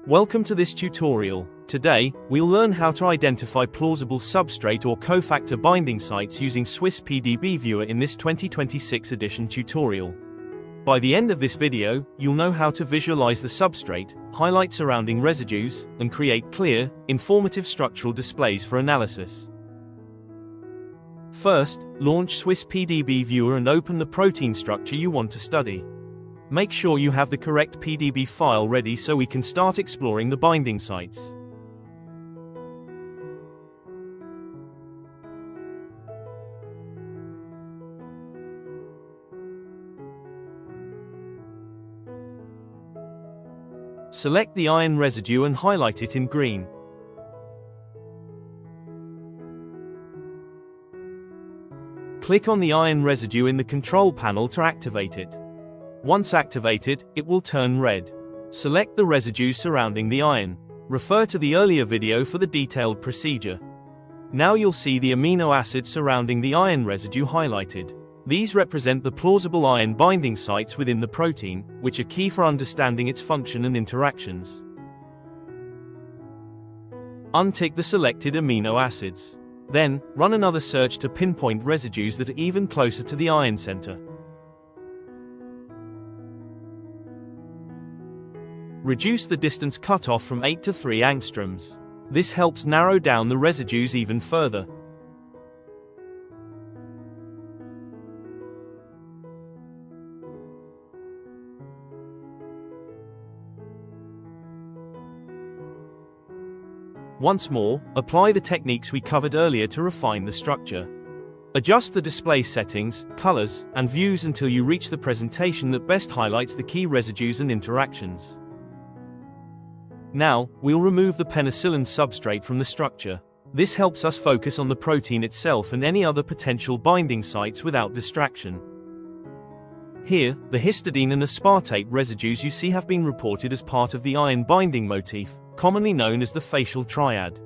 Welcome to this tutorial. Today, we'll learn how to identify plausible substrate or cofactor binding sites using Swiss-PdbViewer in this 2026 edition tutorial. By the end of this video, you'll know how to visualize the substrate, highlight surrounding residues, and create clear, informative structural displays for analysis. First, launch Swiss-PdbViewer and open the protein structure you want to study. Make sure you have the correct PDB file ready so we can start exploring the binding sites. Select the iron residue and highlight it in green. Click on the iron residue in the control panel to activate it. Once activated, it will turn red. Select the residues surrounding the iron. Refer to the earlier video for the detailed procedure. Now you'll see the amino acids surrounding the iron residue highlighted. These represent the plausible iron binding sites within the protein, which are key for understanding its function and interactions. Untick the selected amino acids. Then, run another search to pinpoint residues that are even closer to the iron center. Reduce the distance cutoff from 8 to 3 angstroms. This helps narrow down the residues even further. Once more, apply the techniques we covered earlier to refine the structure. Adjust the display settings, colors, and views until you reach the presentation that best highlights the key residues and interactions. Now, we'll remove the penicillin substrate from the structure. This helps us focus on the protein itself and any other potential binding sites without distraction. Here, the histidine and aspartate residues you see have been reported as part of the iron binding motif, commonly known as the facial triad.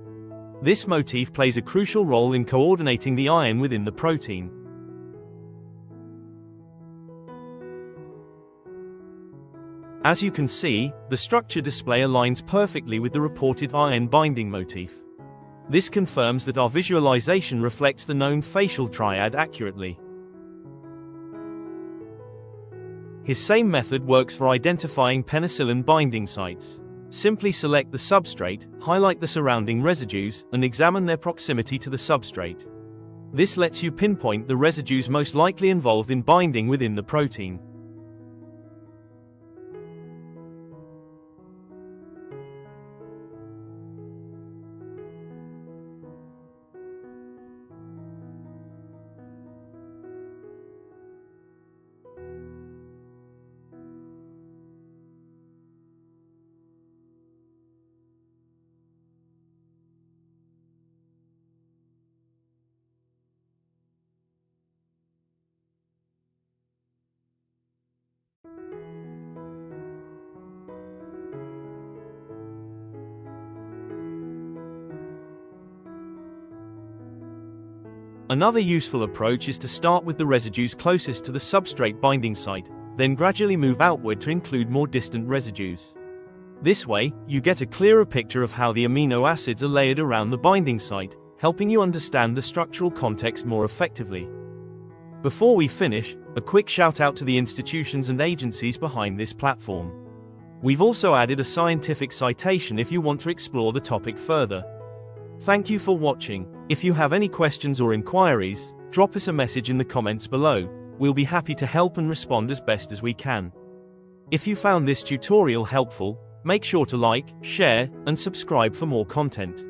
This motif plays a crucial role in coordinating the iron within the protein. As you can see, the structure display aligns perfectly with the reported iron binding motif. This confirms that our visualization reflects the known facial triad accurately. His same method works for identifying penicillin binding sites. Simply select the substrate, highlight the surrounding residues, and examine their proximity to the substrate. This lets you pinpoint the residues most likely involved in binding within the protein. Another useful approach is to start with the residues closest to the substrate binding site, then gradually move outward to include more distant residues. This way, you get a clearer picture of how the amino acids are layered around the binding site, helping you understand the structural context more effectively. Before we finish, a quick shout out to the institutions and agencies behind this platform. We've also added a scientific citation if you want to explore the topic further. Thank you for watching. If you have any questions or inquiries, drop us a message in the comments below. We'll be happy to help and respond as best as we can. If you found this tutorial helpful, make sure to like, share, and subscribe for more content.